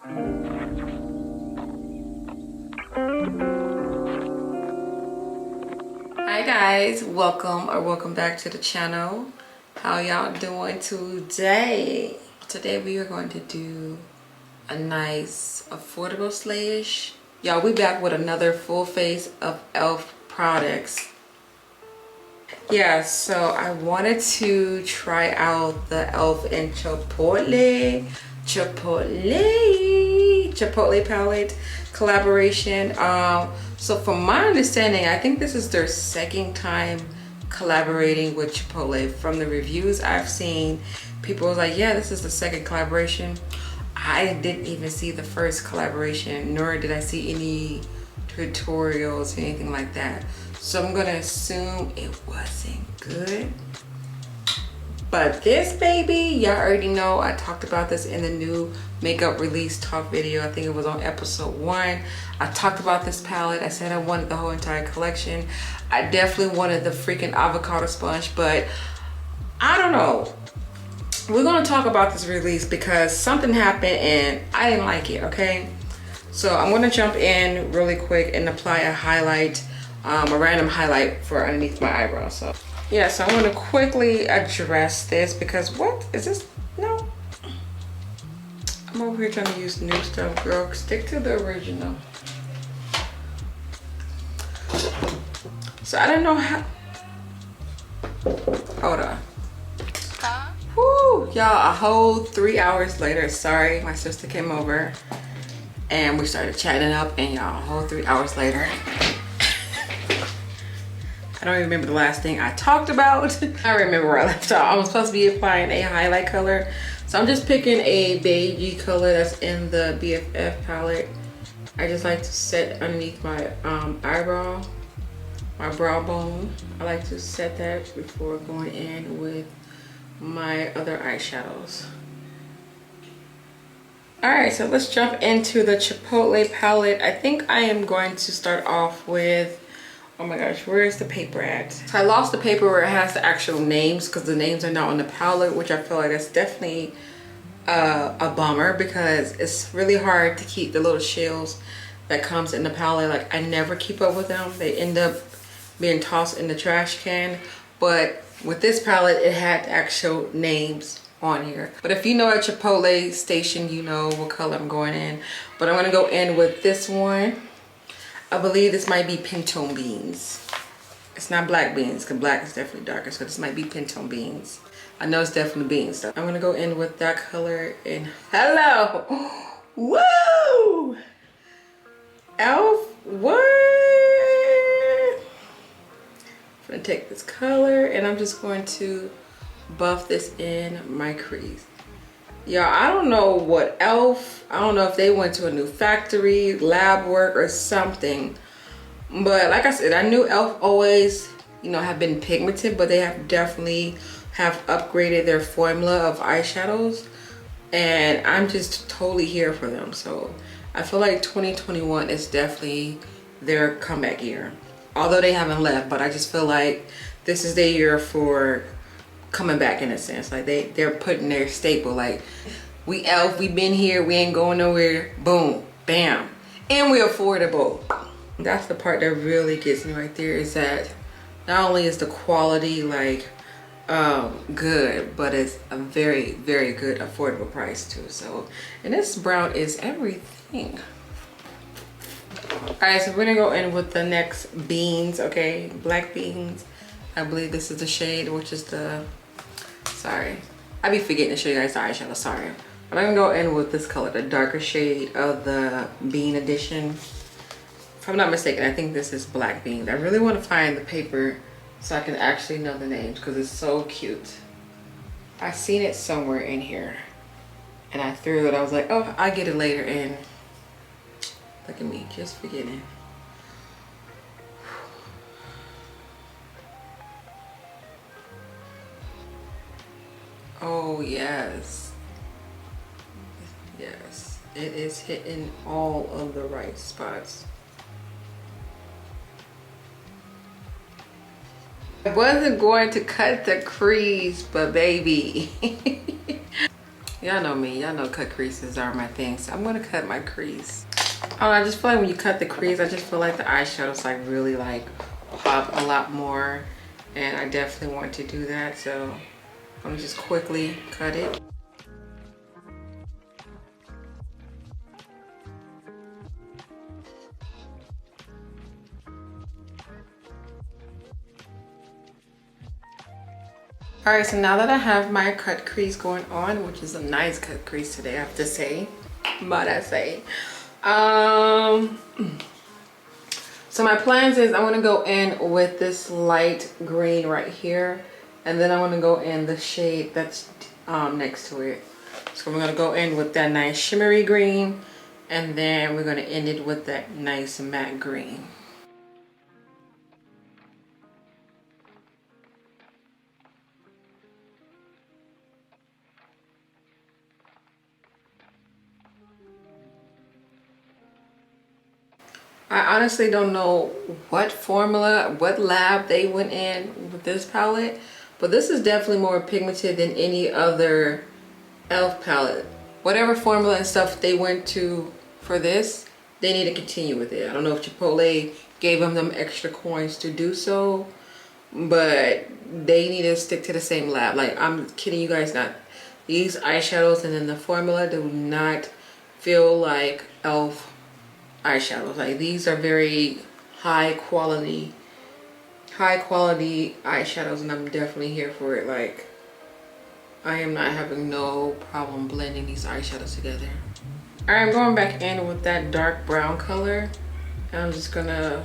Hi guys, welcome back to the channel. How y'all doing today? Today we are going to do a nice affordable slayish. Y'all, we back with another full face of e.l.f. products. Yeah, so I wanted to try out the e.l.f. and Chipotle palette collaboration. So from my understanding, I think this is their second time collaborating with Chipotle. From the reviews I've seen, people was like, yeah, this is the second collaboration. I didn't even see the first collaboration, nor did I see any tutorials or anything like that. So I'm gonna assume it wasn't good. But this baby, y'all already know I talked about this in the new makeup release talk video. I think it was on episode 1. I talked about this palette. I said I wanted the whole entire collection. I definitely wanted the freaking avocado sponge, but I don't know. We're gonna talk about this release because something happened and I didn't like it, okay? So I'm gonna jump in really quick and apply a highlight, a random highlight for underneath my eyebrow. So yeah, so I'm gonna quickly address this because what is this? No, I'm over here trying to use new stuff, girl. Stick to the original. So I don't know how. Hold on. Whoo, y'all, a whole 3 hours later. Sorry, my sister came over and we started chatting up, and y'all, a whole 3 hours later. I don't even remember the last thing I talked about. I remember where I left off. I was supposed to be applying a highlight color. So I'm just picking a beigey color that's in the BFF palette. I just like to set underneath my eyebrow, my brow bone. I like to set that before going in with my other eyeshadows. All right, so let's jump into the Chipotle palette. I think I am going to start off with, oh my gosh, where is the paper at? So I lost the paper where it has the actual names because the names are not on the palette, which I feel like that's definitely a bummer because it's really hard to keep the little shells that comes in the palette. Like, I never keep up with them. They end up being tossed in the trash can. But with this palette, it had actual names on here. But if you know a Chipotle station, you know what color I'm going in. But I'm gonna go in with this one. I believe this might be pinto beans. It's not black beans, because black is definitely darker, so this might be pinto beans. I know it's definitely beans though. I'm gonna go in with that color and hello! Woo! e.l.f. What? I'm gonna take this color and I'm just going to buff this in my crease. Y'all, I don't know what e.l.f. I don't know if they went to a new factory, lab work or something. But like I said, I knew e.l.f. always, you know, have been pigmented, but they have definitely have upgraded their formula of eyeshadows. And I'm just totally here for them. So I feel like 2021 is definitely their comeback year. Although they haven't left, but I just feel like this is their year for coming back in a sense. Like they're putting their staple, like, we e.l.f., we been here, we ain't going nowhere, boom, bam, and we're affordable. That's the part that really gets me right there, is that not only is the quality like good, but it's a very, very good affordable price too. So, and this brown is everything. All right, so we're gonna go in with the next beans, okay, black beans. I believe this is the shade, which is the, sorry, I be forgetting to show you guys the eyeshadow, sorry. But I'm gonna go in with this color, the darker shade of the bean edition. If I'm not mistaken, I think this is black beans. I really want to find the paper so I can actually know the names because it's so cute. I seen it somewhere in here and I threw it. I was like, oh, I'll get it later, and look at me, just forgetting. Oh yes, yes, it is hitting all of the right spots. I wasn't going to cut the crease, but baby. Y'all know me, y'all know cut creases are my thing, so I'm gonna cut my crease. Oh, I just feel like when you cut the crease, I just feel like the eyeshadows like really like pop a lot more, and I definitely want to do that, so I'm gonna just quickly cut it. All right, so now that I have my cut crease going on, which is a nice cut crease today, I have to say, but I say. So my plans is I want to go in with this light green right here, and then I want to go in the shade that's next to it. So we're going to go in with that nice shimmery green, and then we're going to end it with that nice matte green. I honestly don't know what formula, what lab they went in with this palette, but this is definitely more pigmented than any other e.l.f. palette. Whatever formula and stuff they went to for this, they need to continue with it. I don't know if Chipotle gave them extra coins to do so, but they need to stick to the same lab. Like, I'm kidding you guys not. These eyeshadows and then the formula do not feel like e.l.f. eyeshadows. Like, these are very high quality eyeshadows, and I'm definitely here for it. Like, I am not having no problem blending these eyeshadows together. All right, I'm going back in with that dark brown color, and I'm just gonna,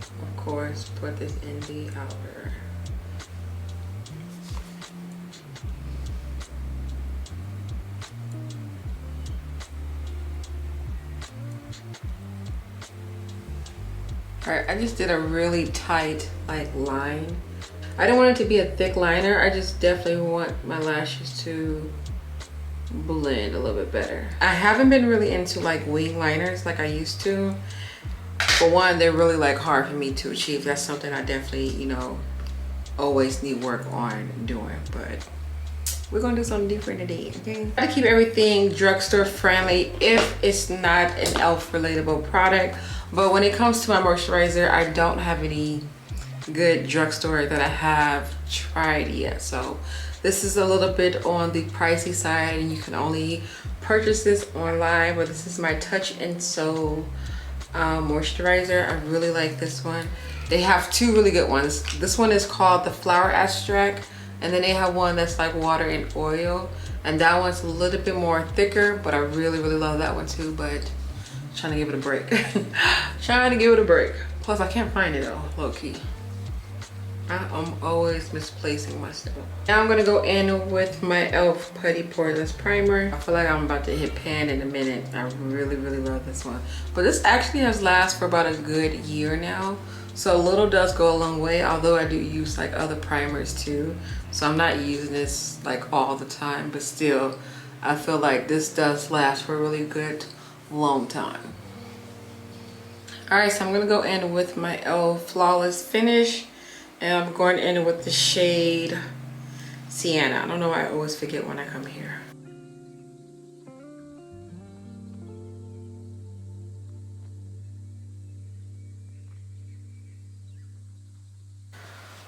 of course, put this in the outer. All right, I just did a really tight like line. I don't want it to be a thick liner. I just definitely want my lashes to blend a little bit better. I haven't been really into like wing liners like I used to. For one, they're really like hard for me to achieve. That's something I definitely, you know, always need work on doing, but we're gonna do something different today, okay? I try to keep everything drugstore friendly if it's not an e.l.f. relatable product. But when it comes to my moisturizer, I don't have any good drugstore that I have tried yet. So this is a little bit on the pricey side, and you can only purchase this online. But this is my Touch and Sew moisturizer. I really like this one. They have two really good ones. This one is called the Flower Extract, and then they have one that's like water and oil, and that one's a little bit more thicker, but I really love that one too. But trying to give it a break. Trying to give it a break. Plus I can't find it though, low-key. I'm always misplacing my stuff. Now I'm gonna go in with my e.l.f. Putty Poreless Primer. I feel like I'm about to hit pan in a minute. I really love this one. But this actually has lasted for about a good year now. So little does go a long way, although I do use like other primers too. So I'm not using this like all the time, but still, I feel like this does last for a really good long time. All right, so I'm gonna go in with my e.l.f. Flawless Finish, and I'm going in with the shade Sienna. I don't know why I always forget when I come here.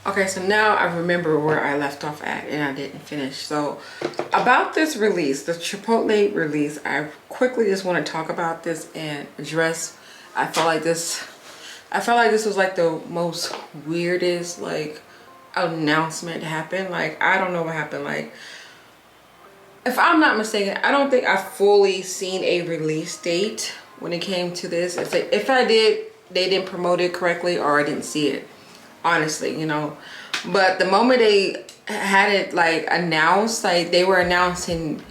Okay, so now I remember where I left off at and I didn't finish. So about this release, the Chipotle release, I quickly just want to talk about this and address. I felt like this was like the most weirdest like announcement happened. Like, I don't know what happened. Like, if I'm not mistaken, I don't think I fully seen a release date when it came to this. If I did, they didn't promote it correctly, or I didn't see it. Honestly, you know. But the moment they had it like announced, like they were announcing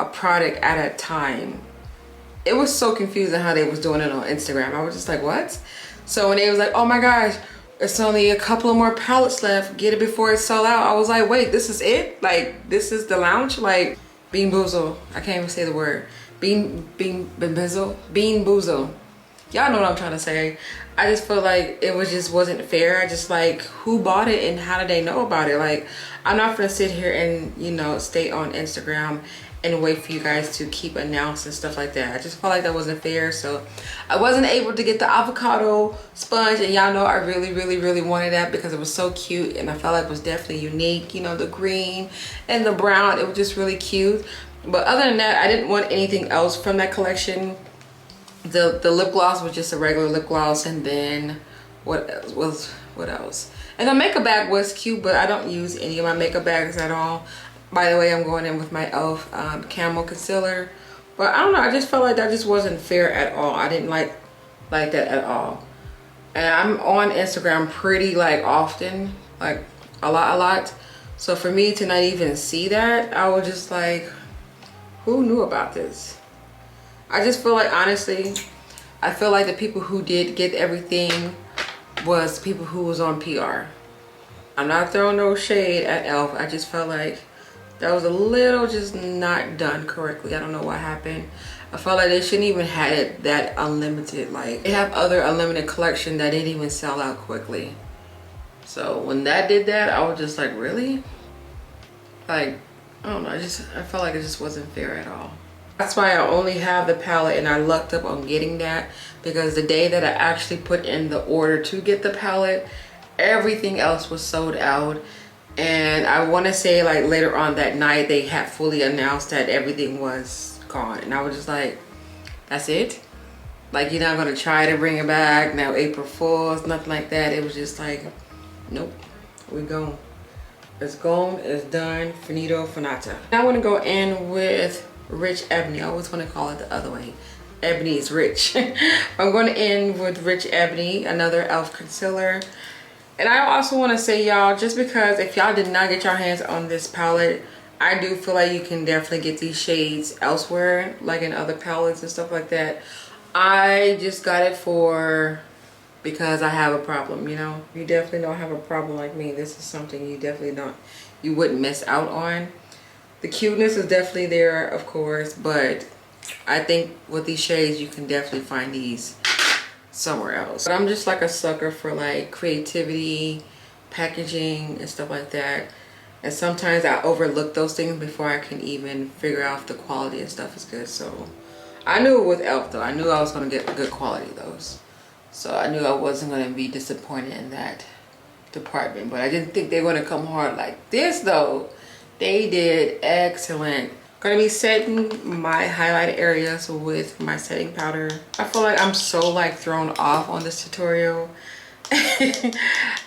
a product at a time, it was so confusing how they was doing it on Instagram. I was just like, what? So when they was like, oh my gosh, it's only a couple of more palettes left, get it before it sold out, I was like, wait, this is it? Like, this is the launch? Like, Bean Boozle, I can't even say the word. Bean Boozle. Y'all know what I'm trying to say. I just feel like it wasn't fair. I just like, who bought it and how did they know about it? Like, I'm not gonna sit here and, you know, stay on Instagram and wait for you guys to keep announcing stuff like that. I just felt like that wasn't fair, so I wasn't able to get the avocado sponge, and y'all know I really wanted that because it was so cute and I felt like it was definitely unique. You know, the green and the brown, it was just really cute. But other than that, I didn't want anything else from that collection. The lip gloss was just a regular lip gloss, and then what else? And the makeup bag was cute, but I don't use any of my makeup bags at all. By the way, I'm going in with my e.l.f. Camo concealer. But I don't know, I just felt like that just wasn't fair at all. I didn't like that at all. And I'm on Instagram pretty like often, like a lot. So for me to not even see that, I was just like, who knew about this? I just feel like, honestly, I feel like the people who did get everything was people who was on PR. I'm not throwing no shade at e.l.f. I just felt like that was a little just not done correctly. I don't know what happened. I felt like they shouldn't even had it that unlimited. Like, they have other unlimited collection that didn't even sell out quickly. So when that did that, I was just like, really? Like, I don't know, I felt like it just wasn't fair at all. That's why I only have the palette, and I lucked up on getting that because the day that I actually put in the order to get the palette, everything else was sold out. And I want to say like later on that night, they had fully announced that everything was gone. And I was just like, that's it? Like, you're not going to try to bring it back now, April Fool's, nothing like that. It was just like, nope, we gone. It's gone, it's done, finito, finata. Now I want to go in with Rich Ebony. I always want to call it the other way. Ebony is rich. I'm going to end with Rich Ebony, another e.l.f. concealer. And I also want to say, y'all, just because if y'all did not get your hands on this palette, I do feel like you can definitely get these shades elsewhere, like in other palettes and stuff like that. I just got it because I have a problem, you know. You definitely don't have a problem like me. This is something you wouldn't miss out on. The cuteness is definitely there, of course, but I think with these shades, you can definitely find these somewhere else. But I'm just like a sucker for like creativity, packaging and stuff like that, and sometimes I overlook those things before I can even figure out if the quality and stuff is good. So I knew with e.l.f. though, I knew I was going to get good quality of those, so I knew I wasn't going to be disappointed in that department. But I didn't think they were going to come hard like this though. They did excellent. Gonna be setting my highlight areas with my setting powder. I feel like I'm so like thrown off on this tutorial. And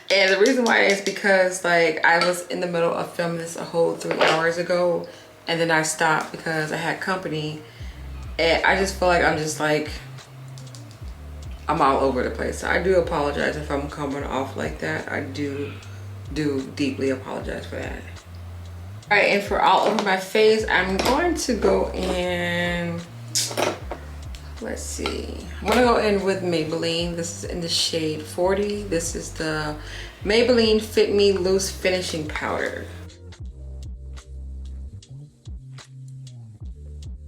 the reason why is because like I was in the middle of filming this a whole 3 hours ago, and then I stopped because I had company, and I just feel like I'm all over the place. So I do apologize if I'm coming off like that. I do deeply apologize for that. All right, and for all over my face, I'm going to go in, let's see. I'm gonna go in with Maybelline. This is in the shade 40. This is the Maybelline Fit Me Loose Finishing Powder.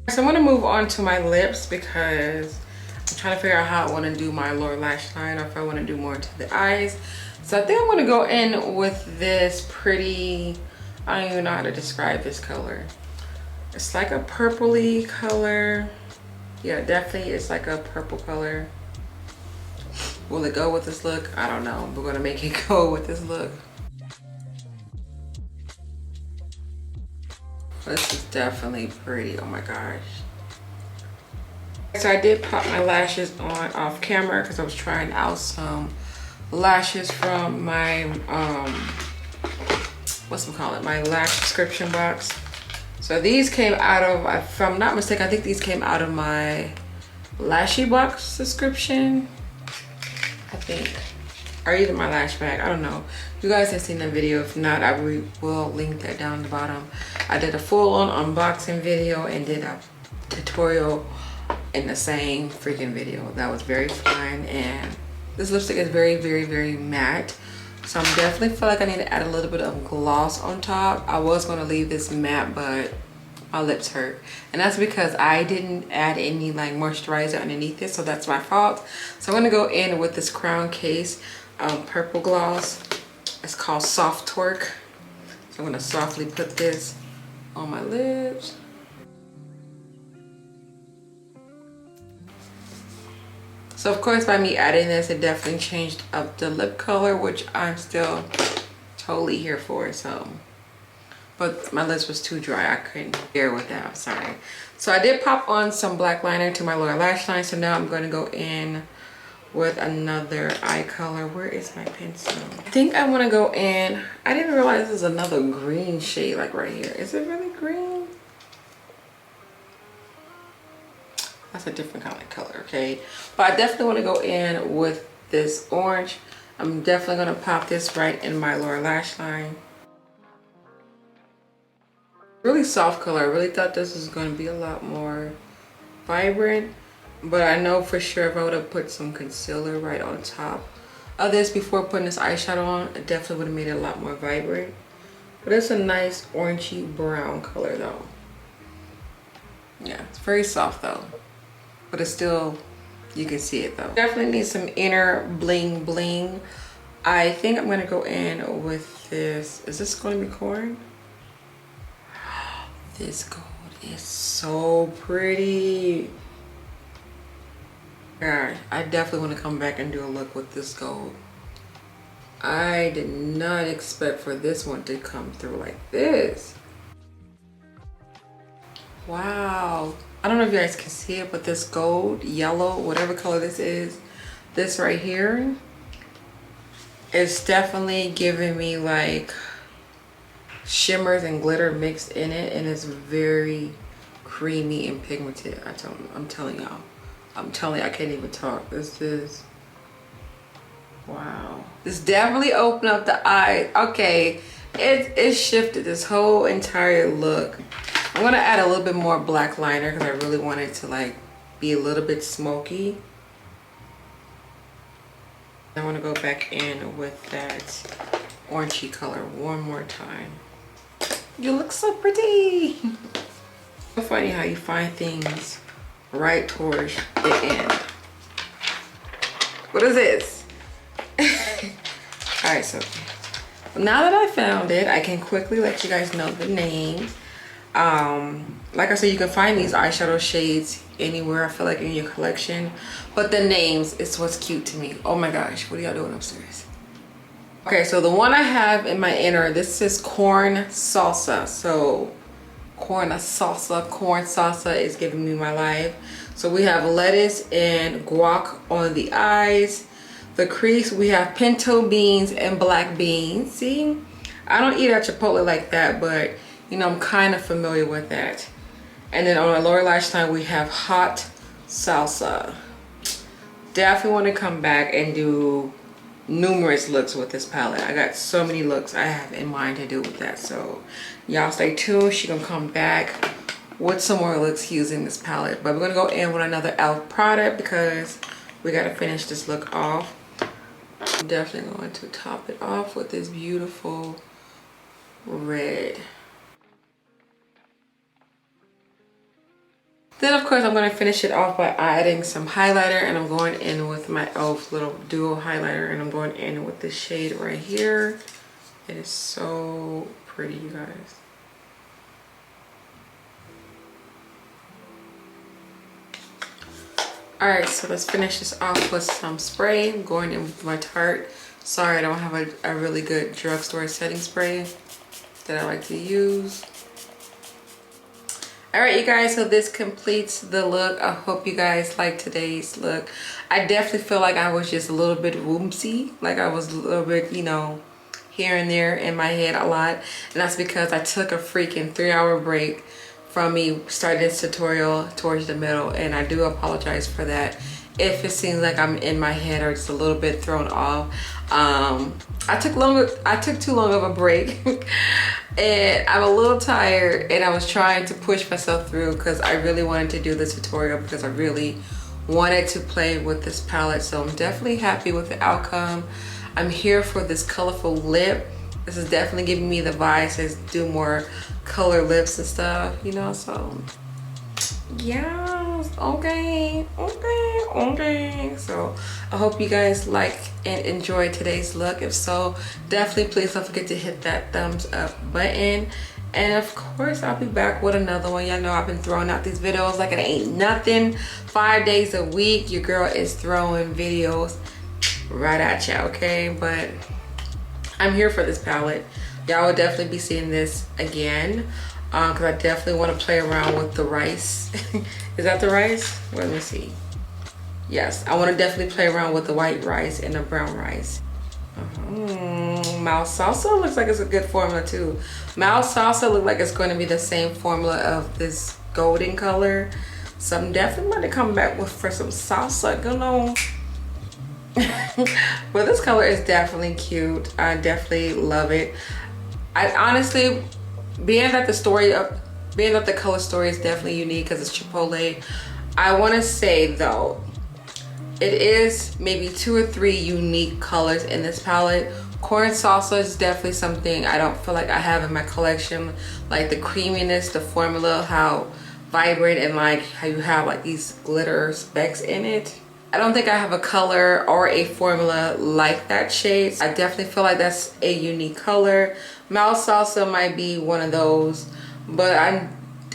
So I'm gonna move on to my lips because I'm trying to figure out how I wanna do my lower lash line, or if I wanna do more into the eyes. So I think I'm gonna go in with this pretty, I don't even know how to describe this color. It's like a purpley color. Yeah, definitely it's like a purple color. Will it go with this look? I don't know. We're gonna make it go with this look. This is definitely pretty, oh my gosh. So I did pop my lashes on off camera because I was trying out some lashes from my, my lash subscription box. So these came out of, if I'm not mistaken, I think these came out of my LASHY box subscription, I think, or either my lash bag, I don't know. You guys have seen that video. If not, I will link that down the bottom. I did a full-on unboxing video and did a tutorial in the same freaking video. That was very fun, and this lipstick is very matte. So I'm definitely feel like I need to add a little bit of gloss on top. I was gonna leave this matte, but my lips hurt. And that's because I didn't add any like moisturizer underneath it, so that's my fault. So I'm gonna go in with this Crown Case purple gloss. It's called Soft TWERK. So I'm gonna softly put this on my lips. So of course by me adding this, it definitely changed up the lip color, which I'm still totally here for. So, but my lips was too dry, I couldn't bear with that, I'm sorry. So I did pop on some black liner to my lower lash line. So now I'm going to go in with another eye color. Where is my pencil? I think I want to go in, I didn't realize there's another green shade like right here. Is it really green? That's a different kind of color, okay? But I definitely want to go in with this orange. I'm definitely going to pop this right in my lower lash line. Really soft color. I really thought this was going to be a lot more vibrant, but I know for sure if I would have put some concealer right on top of this before putting this eyeshadow on, it definitely would have made it a lot more vibrant. But it's a nice orangey brown color though. Yeah, it's very soft though, but it's still, you can see it though. Definitely need some inner bling bling. I think I'm gonna go in with this. Is this going to be corn? This gold is so pretty. God, I definitely want to come back and do a look with this gold. I did not expect for this one to come through like this. Wow. I don't know if you guys can see it, but this gold, yellow, whatever color this is, this right here, is definitely giving me like shimmers and glitter mixed in it, and it's very creamy and pigmented. I'm telling y'all. I'm telling you, I can't even talk. This is, wow. This definitely opened up the eye. Okay, it shifted this whole entire look. I'm gonna add a little bit more black liner because I really want it to like be a little bit smoky. I want to go back in with that orangey color one more time. You look so pretty. So funny how you find things right towards the end. What is this? All right, so now that I found it, I can quickly let you guys know the names. Like I said, you can find these eyeshadow shades anywhere, I feel like, in your collection, but the names is what's cute to me. Oh my gosh, what are y'all doing upstairs? Okay, so the one I have in my inner, this is corn salsa. So corn salsa is giving me my life. So we have lettuce and guac on the eyes. The crease, we have pinto beans and black beans. See, I don't eat at Chipotle like that, but you know, I'm kind of familiar with that. And then on our lower lash line, we have hot salsa. Definitely want to come back and do numerous looks with this palette. I got so many looks I have in mind to do with that. So y'all stay tuned. She's gonna come back with some more looks using this palette. But we're gonna go in with another e.l.f. product because we gotta finish this look off. I'm definitely going to top it off with this beautiful red. Then of course I'm going to finish it off by adding some highlighter, and I'm going in with my e.l.f. little duo highlighter, and I'm going in with this shade right here. It is so pretty, you guys. Alright, so let's finish this off with some spray. I'm going in with my Tarte. Sorry, I don't have a really good drugstore setting spray that I like to use. Alright, you guys, so this completes the look. I hope you guys like today's look. I definitely feel like I was just a little bit whoopsie. Like I was a little bit, you know, here and there in my head a lot. And that's because I took a freaking 3-hour break from me starting this tutorial towards the middle, and I do apologize for that if it seems like I'm in my head or just a little bit thrown off. I took too long of a break and I'm a little tired, and I was trying to push myself through because I really wanted to do this tutorial because I really wanted to play with this palette. So I'm definitely happy with the outcome. I'm here for this colorful lip. This is definitely giving me the vibes to do more color lips and stuff, you know. So yes, okay. So I hope you guys like and enjoy today's look. If so, definitely please don't forget to hit that thumbs up button, And of course, I'll be back with another one. Y'all know I've been throwing out these videos like it ain't nothing. 5 days a week, your girl is throwing videos right at you, okay? But I'm here for this palette. Y'all will definitely be seeing this again because I definitely want to play around with the rice. Is that the rice? Well, let me see. Yes, I want to definitely play around with the white rice and the brown rice. Mouse salsa looks like it's a good formula too. Mouse salsa looks like it's going to be the same formula of this golden color. So I'm definitely going to come back with for some salsa. Go on. But this color is definitely cute. I definitely love it. I honestly, being that the color story is definitely unique because it's Chipotle, I want to say though, it is maybe 2 or 3 unique colors in this palette. Corn salsa is definitely something I don't feel like I have in my collection. Like the creaminess, the formula, how vibrant, and like how you have like these glitter specks in it. I don't think I have a color or a formula like that shade. I definitely feel like that's a unique color. Mouse salsa might be one of those, but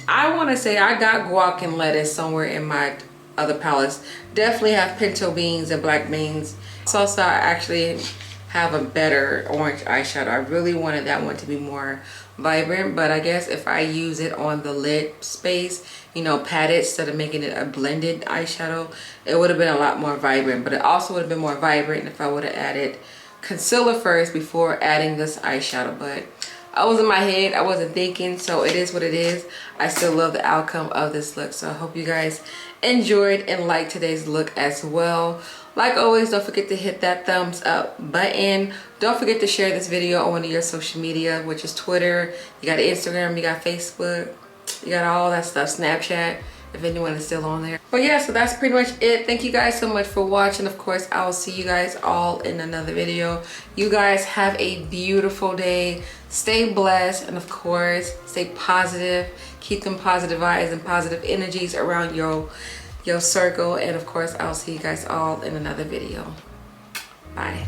I want to say I got guac and lettuce somewhere in my other palettes. Definitely have pinto beans and black beans. Salsa, I actually have a better orange eyeshadow. I really wanted that one to be more vibrant, but I guess if I use it on the lid space, you know, pat it instead of making it a blended eyeshadow, it would have been a lot more vibrant. But it also would have been more vibrant if I would have added concealer first before adding this eyeshadow. But I was in my head, I wasn't thinking, so it is what it is. I still love the outcome of this look, so I hope you guys enjoyed and liked today's look as well. Like always, don't forget to hit that thumbs up button. Don't forget to share this video on one of your social media, which is Twitter. You got Instagram, you got Facebook, you got all that stuff, Snapchat, if anyone is still on there. But yeah, so that's pretty much it. Thank you guys so much for watching. Of course, I will see you guys all in another video. You guys have a beautiful day. Stay blessed, and of course, stay positive. Keep them positive vibes and positive energies around your circle. And of course, I'll see you guys all in another video. Bye.